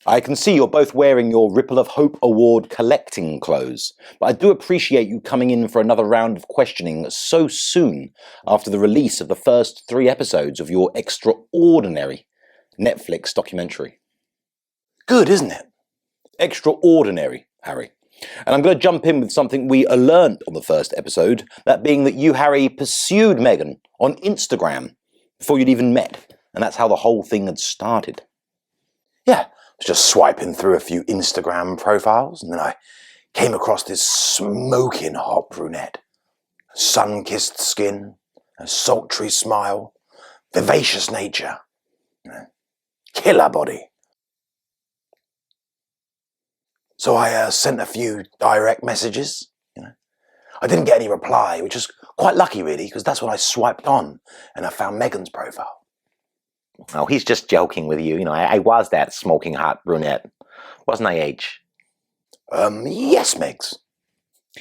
I can see you're both wearing your Ripple of Hope Award collecting clothes, but I do appreciate you coming in for another round of questioning so soon after the release of the first 3 episodes of your extraordinary Netflix documentary. Good, isn't it? Extraordinary, Harry. And I'm going to jump in with something we learned on the first episode, that being that you, Harry, pursued Meghan on Instagram before you'd even met, and that's how the whole thing had started. Yeah, I was just swiping through a few Instagram profiles, and then I came across this smoking hot brunette. Sun-kissed skin, a sultry smile, vivacious nature, killer body. So I sent a few direct messages. I didn't get any reply, which was quite lucky really, because that's when I swiped on and I found Meghan's profile. Oh, he's just joking with you. I was that smoking hot brunette. Wasn't I, H? Yes, Megs.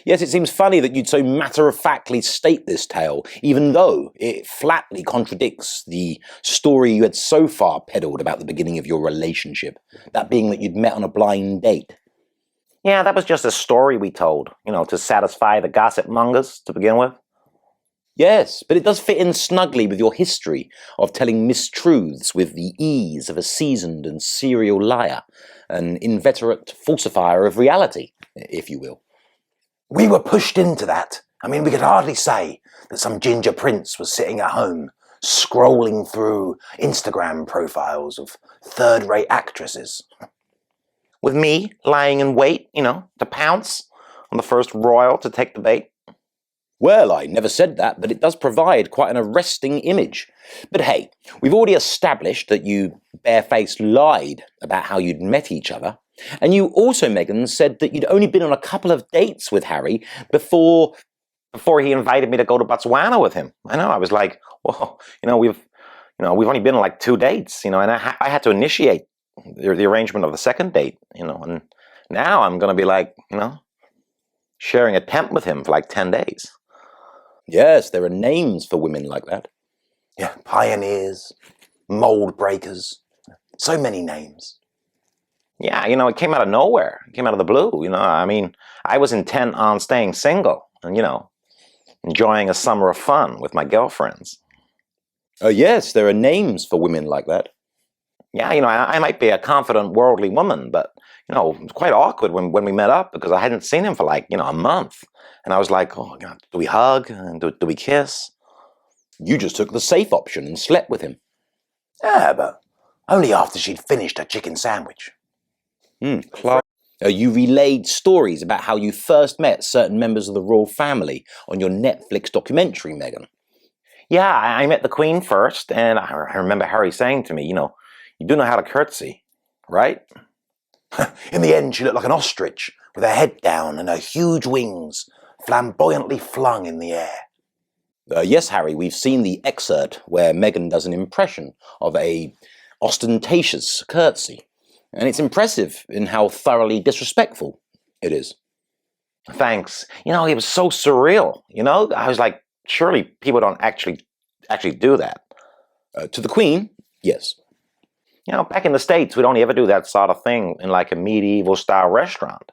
Yes, it seems funny that you'd so matter-of-factly state this tale, even though it flatly contradicts the story you had so far peddled about the beginning of your relationship, that being that you'd met on a blind date. Yeah, that was just a story we told, to satisfy the gossip mongers to begin with. Yes, but it does fit in snugly with your history of telling mistruths with the ease of a seasoned and serial liar, an inveterate falsifier of reality, if you will. We were pushed into that. We could hardly say that some ginger prince was sitting at home, scrolling through Instagram profiles of third-rate actresses. With me lying in wait, to pounce on the first royal to take the bait. Well, I never said that, but it does provide quite an arresting image. But hey, we've already established that you barefaced lied about how you'd met each other. And you also, Meghan, said that you'd only been on a couple of dates with Harry before he invited me to go to Botswana with him. I know, I was like, well, we've only been on like 2 dates, and I had to initiate the arrangement of the second date, and now I'm going to be like, sharing a tent with him for like 10 days. Yes, there are names for women like that. Yeah, pioneers, mold breakers, so many names. Yeah, it came out of nowhere. It came out of the blue, I was intent on staying single and, enjoying a summer of fun with my girlfriends. Oh, yes, there are names for women like that. Yeah, I might be a confident, worldly woman, but, it was quite awkward when we met up because I hadn't seen him for like, a month. And I was like, oh, do we hug? And do we kiss? You just took the safe option and slept with him. Yeah, but only after she'd finished her chicken sandwich. You relayed stories about how you first met certain members of the royal family on your Netflix documentary, Meghan. Yeah, I met the Queen first, and I remember Harry saying to me, you do know how to curtsy, right? In the end, she looked like an ostrich, with her head down and her huge wings flamboyantly flung in the air. Yes, Harry, we've seen the excerpt where Meghan does an impression of a ostentatious curtsy. And it's impressive in how thoroughly disrespectful it is. Thanks. It was so surreal, I was like, surely people don't actually do that. To the Queen, yes. Back in the States, we'd only ever do that sort of thing in like a medieval-style restaurant.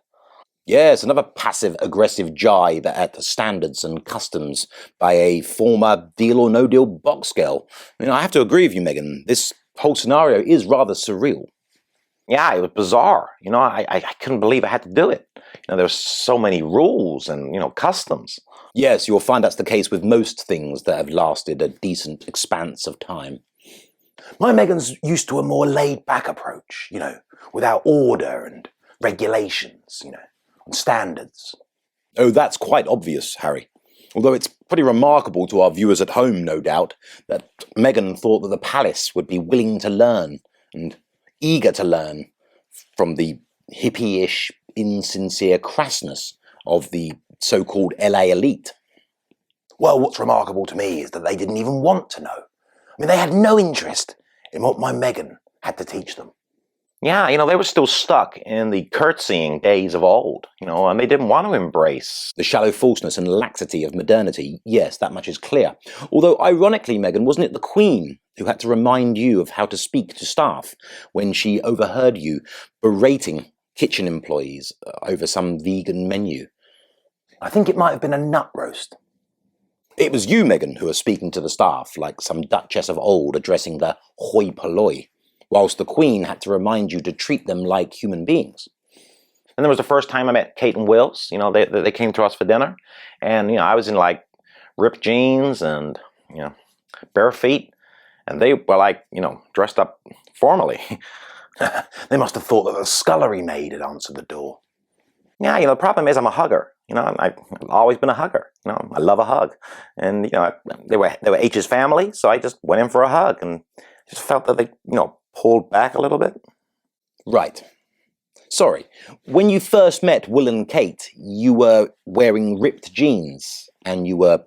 Yes, another passive-aggressive jibe at the standards and customs by a former deal-or-no-deal box girl. I have to agree with you, Meghan. This whole scenario is rather surreal. Yeah, it was bizarre. I couldn't believe I had to do it. There's so many rules and, customs. Yes, you'll find that's the case with most things that have lasted a decent expanse of time. My Meghan's used to a more laid-back approach, without order and regulations, and standards. Oh, that's quite obvious, Harry. Although it's pretty remarkable to our viewers at home, no doubt, that Meghan thought that the palace would be willing to learn and eager to learn from the hippie-ish, insincere crassness of the so-called LA elite. Well, what's remarkable to me is that they didn't even want to know. They had no interest in what my Meghan had to teach them. Yeah, they were still stuck in the curtsying days of old, and they didn't want to embrace. The shallow falseness and laxity of modernity, yes, that much is clear. Although, ironically, Meghan, wasn't it the Queen who had to remind you of how to speak to staff when she overheard you berating kitchen employees over some vegan menu? I think it might have been a nut roast. It was you, Meghan, who was speaking to the staff like some duchess of old addressing the hoi polloi, whilst the Queen had to remind you to treat them like human beings. And there was the first time I met Kate and Wills. They came to us for dinner, and I was in like ripped jeans and bare feet, and they were like dressed up formally. They must have thought that the scullery maid had answered the door. Yeah, the problem is I'm a hugger. I've always been a hugger. I love a hug, and they were H's family, so I just went in for a hug, and just felt that they pulled back a little bit. Right. Sorry, when you first met Will and Kate, you were wearing ripped jeans and you were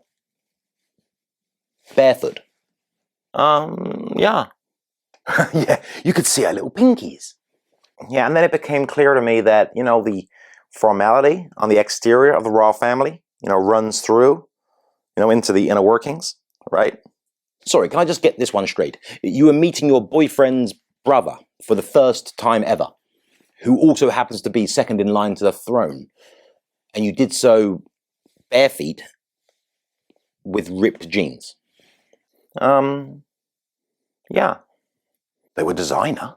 barefoot. Yeah. Yeah, you could see our little pinkies. Yeah, and then it became clear to me that, the formality on the exterior of the royal family, runs through, into the inner workings, right? Sorry, can I just get this one straight? You were meeting your boyfriend's brother for the first time ever, who also happens to be second in line to the throne, and you did so bare feet with ripped jeans. Yeah. They were designer.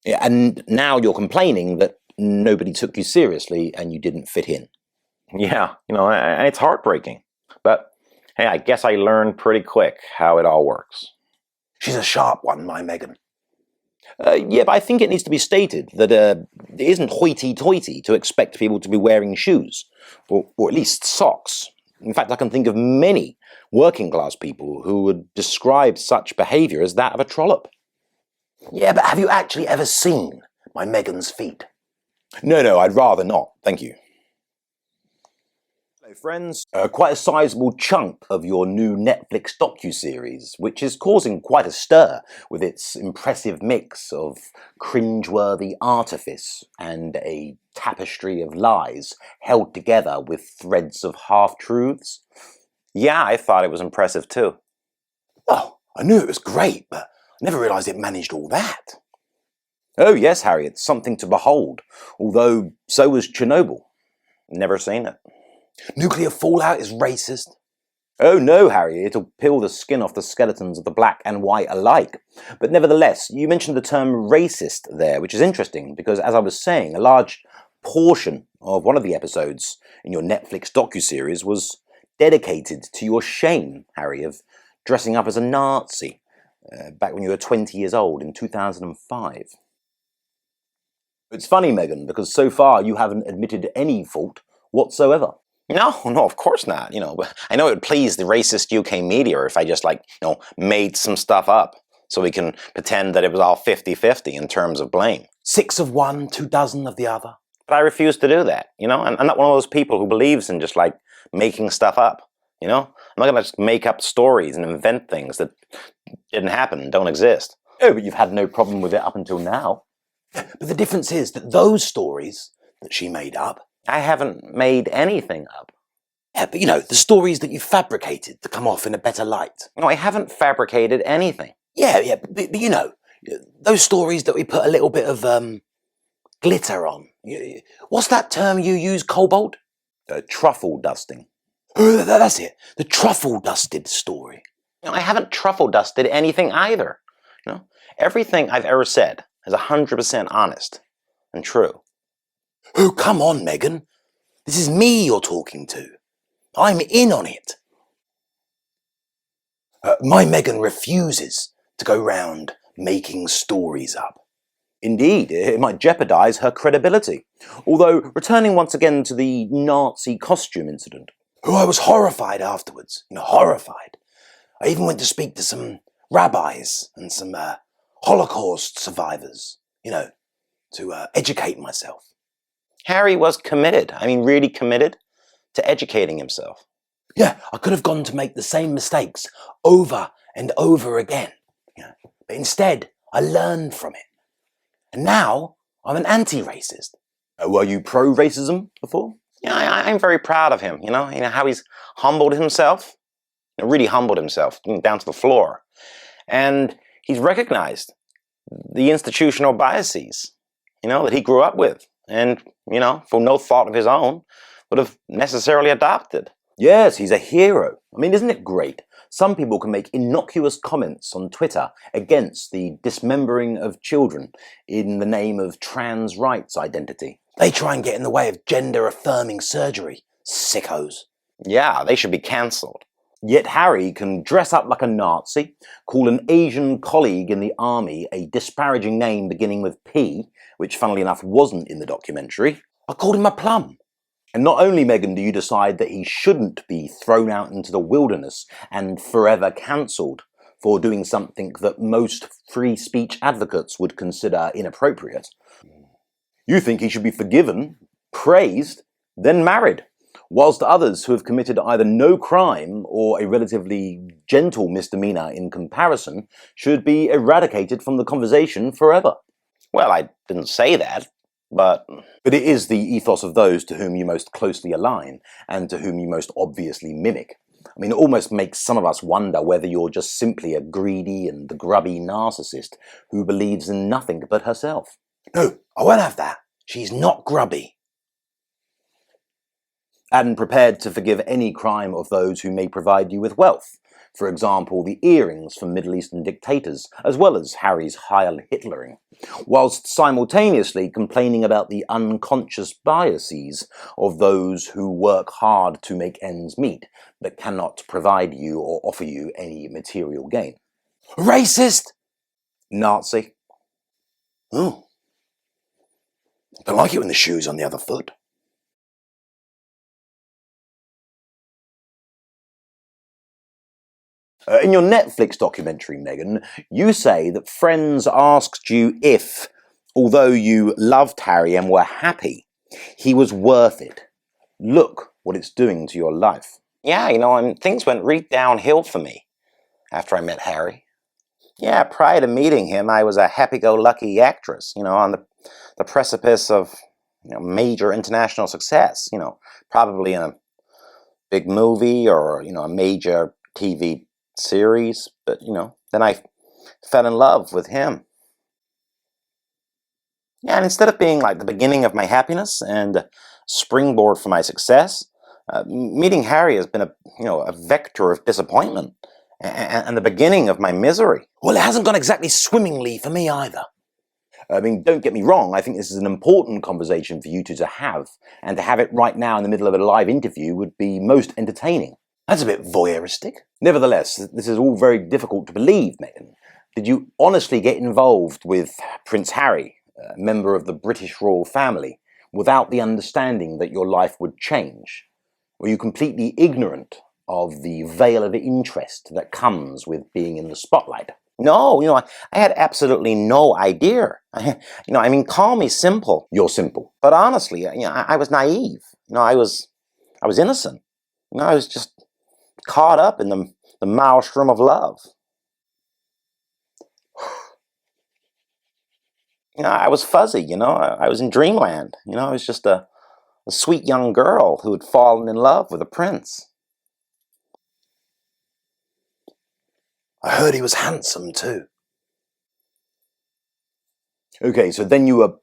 Yeah, and now you're complaining that nobody took you seriously and you didn't fit in. Yeah, and it's heartbreaking. But hey, I guess I learned pretty quick how it all works. She's a sharp one, my Meghan. Yeah, but I think it needs to be stated that it isn't hoity-toity to expect people to be wearing shoes, or at least socks. In fact, I can think of many working-class people who would describe such behaviour as that of a trollop. Yeah, but have you actually ever seen my Meghan's feet? No, I'd rather not, thank you. Hello, friends. Quite a sizable chunk of your new Netflix docu-series, which is causing quite a stir with its impressive mix of cringeworthy artifice and a tapestry of lies held together with threads of half-truths. Yeah, I thought it was impressive too. Oh, I knew it was great, but I never realised it managed all that. Oh yes, Harry, it's something to behold, although so was Chernobyl. Never seen it. Nuclear fallout is racist. Oh no, Harry, it'll peel the skin off the skeletons of the black and white alike. But nevertheless, you mentioned the term racist there, which is interesting because, as I was saying, a large portion of one of the episodes in your Netflix docuseries was dedicated to your shame, Harry, of dressing up as a Nazi back when you were 20 years old in 2005. It's funny, Meghan, because so far you haven't admitted any fault whatsoever. No, of course not. I know it would please the racist UK media if I just made some stuff up so we can pretend that it was all 50-50 in terms of blame. 6 of one, 24 of the other. But I refuse to do that, I'm not one of those people who believes in just making stuff up, I'm not going to just make up stories and invent things that didn't happen, don't exist. Oh, but you've had no problem with it up until now. But the difference is that those stories that she made up, I haven't made anything up. Yeah, but the stories that you fabricated to come off in a better light. No, I haven't fabricated anything. Yeah, but those stories that we put a little bit of glitter on. What's that term you use, Cobalt? Truffle dusting. That's it. The truffle dusted story. I haven't truffle dusted anything either. Everything I've ever said is 100% honest and true. Oh, come on, Meghan. This is me you're talking to. I'm in on it. My Meghan refuses to go round making stories up. Indeed, it might jeopardise her credibility. Although, returning once again to the Nazi costume incident. Oh, I was horrified afterwards. Horrified. I even went to speak to some rabbis and some Holocaust survivors, to educate myself. Harry was committed, really committed to educating himself. Yeah, I could have gone to make the same mistakes over and over again. But instead, I learned from it. And now, I'm an anti-racist. Were you pro-racism before? Yeah, I'm very proud of him. You know how he's humbled himself, really humbled himself down to the floor, and he's recognized the institutional biases, that he grew up with, and for no fault of his own, would have necessarily adopted. Yes, he's a hero. I mean, isn't it great? Some people can make innocuous comments on Twitter against the dismembering of children in the name of trans rights identity. They try and get in the way of gender-affirming surgery. Sickos. Yeah, they should be cancelled. Yet Harry can dress up like a Nazi, call an Asian colleague in the army a disparaging name beginning with P, which funnily enough wasn't in the documentary. I called him a plum. And not only, Meghan, do you decide that he shouldn't be thrown out into the wilderness and forever cancelled for doing something that most free speech advocates would consider inappropriate. You think he should be forgiven, praised, then married, whilst others who have committed either no crime or a relatively gentle misdemeanor in comparison should be eradicated from the conversation forever. Well, I didn't say that. But it is the ethos of those to whom you most closely align and to whom you most obviously mimic. I mean, it almost makes some of us wonder whether you're just simply a greedy and grubby narcissist who believes in nothing but herself. No, I won't have that. She's not grubby. And prepared to forgive any crime of those who may provide you with wealth. For example, the earrings from Middle Eastern dictators, as well as Harry's Heil Hitlering, whilst simultaneously complaining about the unconscious biases of those who work hard to make ends meet, but cannot provide you or offer you any material gain. Racist! Nazi. Oh. Don't like it when the shoe's on the other foot. In your Netflix documentary, Meghan, you say that friends asked you if, although you loved Harry and were happy, he was worth it. Look what it's doing to your life. Yeah, and things went right downhill for me after I met Harry. Yeah, prior to meeting him, I was a happy-go-lucky actress, on the precipice of major international success, probably in a big movie or, a major TV series, but then I fell in love with him. Yeah, and instead of being like the beginning of my happiness and a springboard for my success, meeting Harry has been a vector of disappointment and the beginning of my misery. Well, it hasn't gone exactly swimmingly for me either. I mean, don't get me wrong, I think this is an important conversation for you two to have, and to have it right now in the middle of a live interview would be most entertaining. That's a bit voyeuristic. Nevertheless, this is all very difficult to believe, Meghan. Did you honestly get involved with Prince Harry, a member of the British royal family, without the understanding that your life would change? Were you completely ignorant of the veil of interest that comes with being in the spotlight? No, I had absolutely no idea. Call me simple. You're simple. But honestly, I was naive. I was innocent. I was just caught up in the maelstrom of love. I was fuzzy, I was in dreamland. I was just a sweet young girl who had fallen in love with a prince. I heard he was handsome too. Okay, so then you were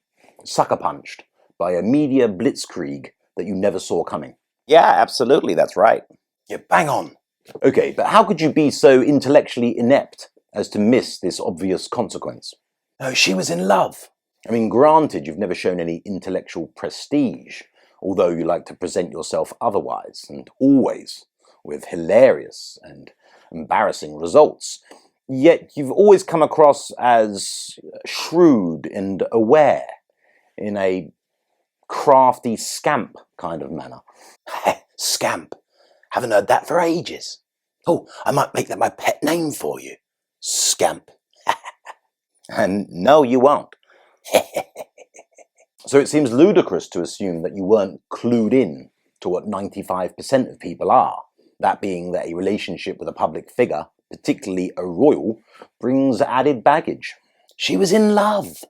sucker punched by a media blitzkrieg that you never saw coming. Yeah, absolutely, that's right. Yeah, bang on. Okay, but how could you be so intellectually inept as to miss this obvious consequence? No, she was in love. I mean, granted, you've never shown any intellectual prestige, although you like to present yourself otherwise, and always with hilarious and embarrassing results. Yet you've always come across as shrewd and aware in a crafty scamp kind of manner. Scamp. Haven't heard that for ages. Oh, I might make that my pet name for you. Scamp. And no, you won't. So it seems ludicrous to assume that you weren't clued in to what 95% of people are. That being that a relationship with a public figure, particularly a royal, brings added baggage. She was in love.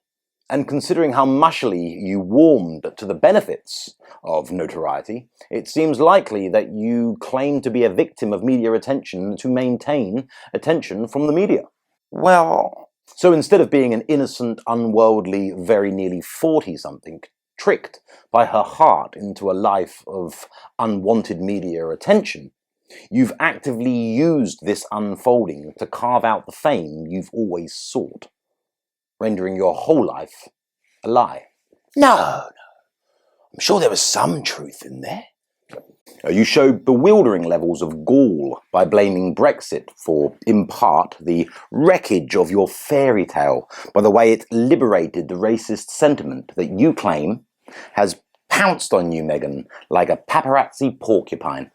And considering how mushily you warmed to the benefits of notoriety, it seems likely that you claim to be a victim of media attention to maintain attention from the media. Well, So instead of being an innocent, unworldly, very nearly 40-something, tricked by her heart into a life of unwanted media attention, you've actively used this unfolding to carve out the fame you've always sought, rendering your whole life a lie. No. I'm sure there was some truth in there. You show bewildering levels of gall by blaming Brexit for, in part, the wreckage of your fairy tale by the way it liberated the racist sentiment that you claim has pounced on you, Meghan, like a paparazzi porcupine.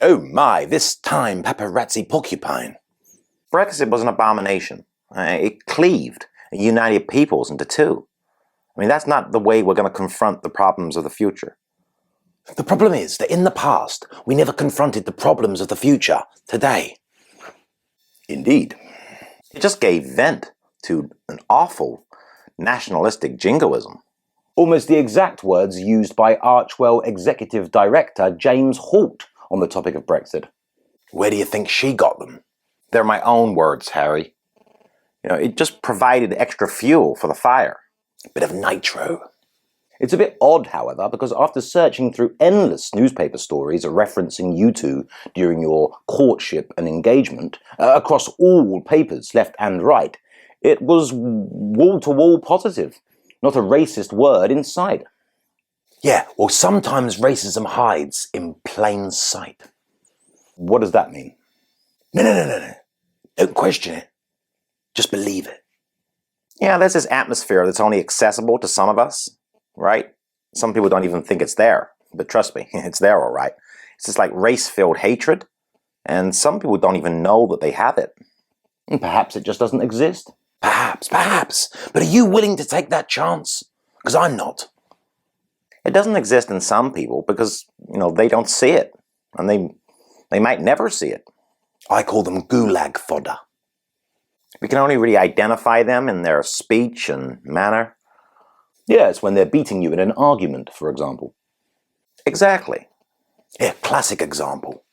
Oh my, this time paparazzi porcupine. Brexit was an abomination. It cleaved and united peoples into two. I mean, that's not the way we're going to confront the problems of the future. The problem is that in the past, we never confronted the problems of the future, today. Indeed. It just gave vent to an awful nationalistic jingoism. Almost the exact words used by Archewell Executive Director James Holt on the topic of Brexit. Where do you think she got them? They're my own words, Harry. It just provided extra fuel for the fire. A bit of nitro. It's a bit odd, however, because after searching through endless newspaper stories referencing you two during your courtship and engagement, across all papers, left and right, it was wall-to-wall positive. Not a racist word in sight. Yeah, well, sometimes racism hides in plain sight. What does that mean? No. Don't question it. Just believe it. Yeah, there's this atmosphere that's only accessible to some of us, right? Some people don't even think it's there, but trust me, it's there all right. It's just like race-filled hatred, and some people don't even know that they have it. And perhaps it just doesn't exist. Perhaps. But are you willing to take that chance? Because I'm not. It doesn't exist in some people because, they don't see it, and they might never see it. I call them gulag fodder. We can only really identify them in their speech and manner. Yes, when they're beating you in an argument, for example. Exactly. Yeah, classic example.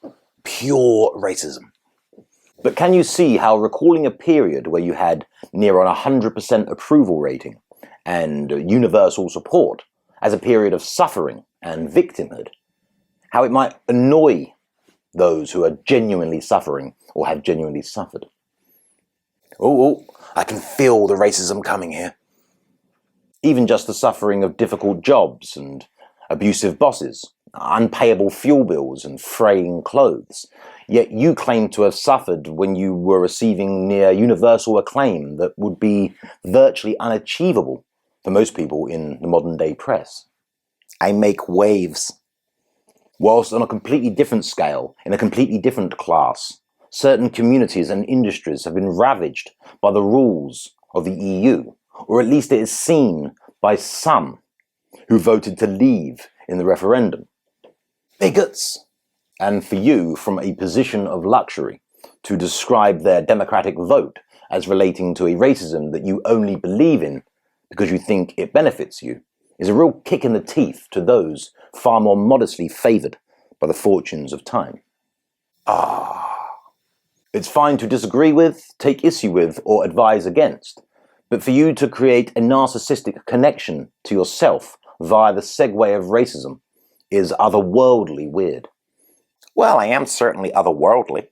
Pure racism. But can you see how recalling a period where you had near on 100% approval rating and universal support as a period of suffering and victimhood, how it might annoy those who are genuinely suffering or have genuinely suffered? Oh, I can feel the racism coming here. Even just the suffering of difficult jobs and abusive bosses, unpayable fuel bills and fraying clothes. Yet you claim to have suffered when you were receiving near universal acclaim that would be virtually unachievable for most people in the modern day press. I make waves. Whilst on a completely different scale, in a completely different class, certain communities and industries have been ravaged by the rules of the EU, or at least it is seen by some who voted to leave in the referendum. Bigots. And for you, from a position of luxury, to describe their democratic vote as relating to a racism that you only believe in because you think it benefits you, is a real kick in the teeth to those far more modestly favoured by the fortunes of time. It's fine to disagree with, take issue with, or advise against, but for you to create a narcissistic connection to yourself via the segue of racism is otherworldly weird. Well, I am certainly otherworldly.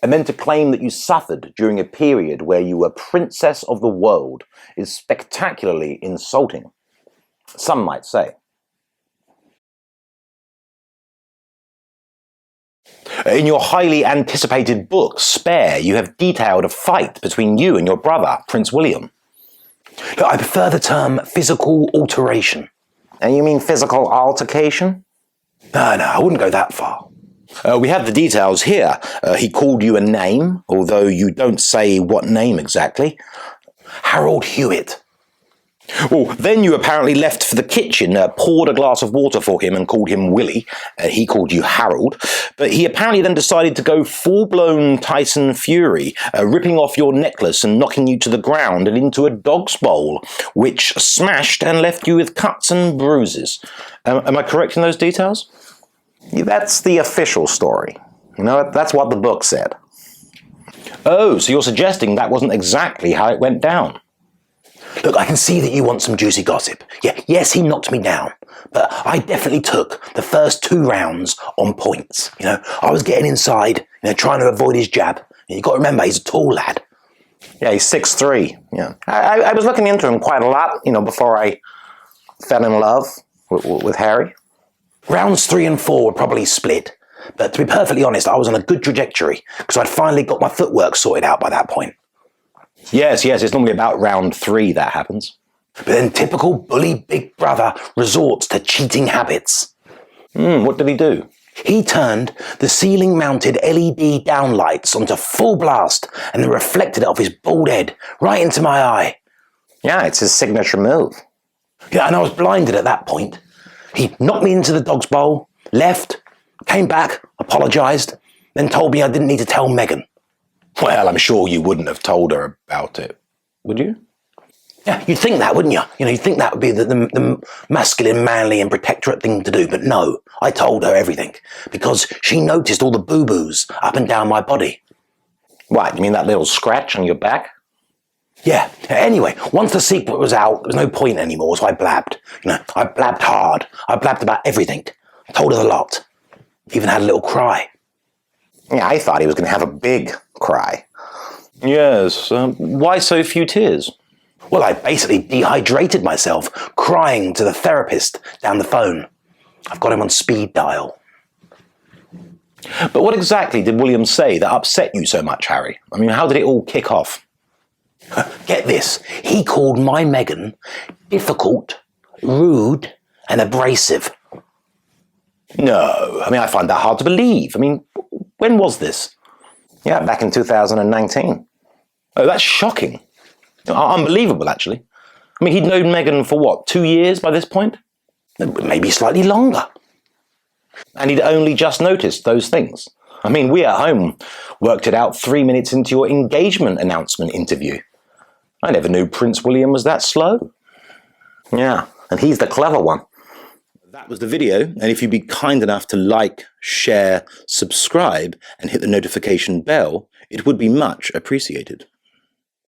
And then to claim that you suffered during a period where you were princess of the world is spectacularly insulting. Some might say. In your highly anticipated book, Spare, you have detailed a fight between you and your brother, Prince William. Look, I prefer the term physical alteration. And you mean physical altercation? No, I wouldn't go that far. We have the details here. He called you a name, although you don't say what name exactly. Harold Hewitt. Well, then you apparently left for the kitchen, poured a glass of water for him and called him Willie. He called you Harold. But he apparently then decided to go full-blown Tyson Fury, ripping off your necklace and knocking you to the ground and into a dog's bowl, which smashed and left you with cuts and bruises. Am I correct in those details? That's the official story. That's what the book said. Oh, so you're suggesting that wasn't exactly how it went down? Look, I can see that you want some juicy gossip. Yes, he knocked me down, but I definitely took the first 2 rounds on points. I was getting inside, trying to avoid his jab. And you've got to remember, he's a tall lad. Yeah, he's 6'3". Yeah, I was looking into him quite a lot, before I fell in love with Harry. Rounds 3 and 4 were probably split, but to be perfectly honest, I was on a good trajectory because I'd finally got my footwork sorted out by that point. Yes, it's normally about round 3 that happens. But then typical bully big brother resorts to cheating habits. What did he do? He turned the ceiling-mounted LED downlights onto full blast and then reflected it off his bald head right into my eye. Yeah, it's his signature move. Yeah, and I was blinded at that point. He knocked me into the dog's bowl, left, came back, apologised, then told me I didn't need to tell Meghan. Well, I'm sure you wouldn't have told her about it, would you? Yeah, you'd think that, wouldn't you? You'd think that would be the masculine, manly and protectorate thing to do, but no, I told her everything, because she noticed all the boo-boos up and down my body. What, you mean that little scratch on your back? Yeah, anyway, once the secret was out, there was no point anymore, so I blabbed. I blabbed hard. I blabbed about everything. I told her a lot. Even had a little cry. Yeah, I thought he was going to have a big cry. Yes, why so few tears? Well, I basically dehydrated myself, crying to the therapist down the phone. I've got him on speed dial. But what exactly did William say that upset you so much, Harry? I mean, how did it all kick off? Get this, he called my Meghan difficult, rude, and abrasive. No, I mean, I find that hard to believe. I mean, when was this? Yeah, back in 2019. Oh, that's shocking. Unbelievable, actually. I mean, he'd known Meghan for what, 2 years by this point? Maybe slightly longer. And he'd only just noticed those things. I mean, we at home worked it out 3 minutes into your engagement announcement interview. I never knew Prince William was that slow. Yeah, and he's the clever one. That was the video, and if you'd be kind enough to like, share, subscribe, and hit the notification bell, it would be much appreciated.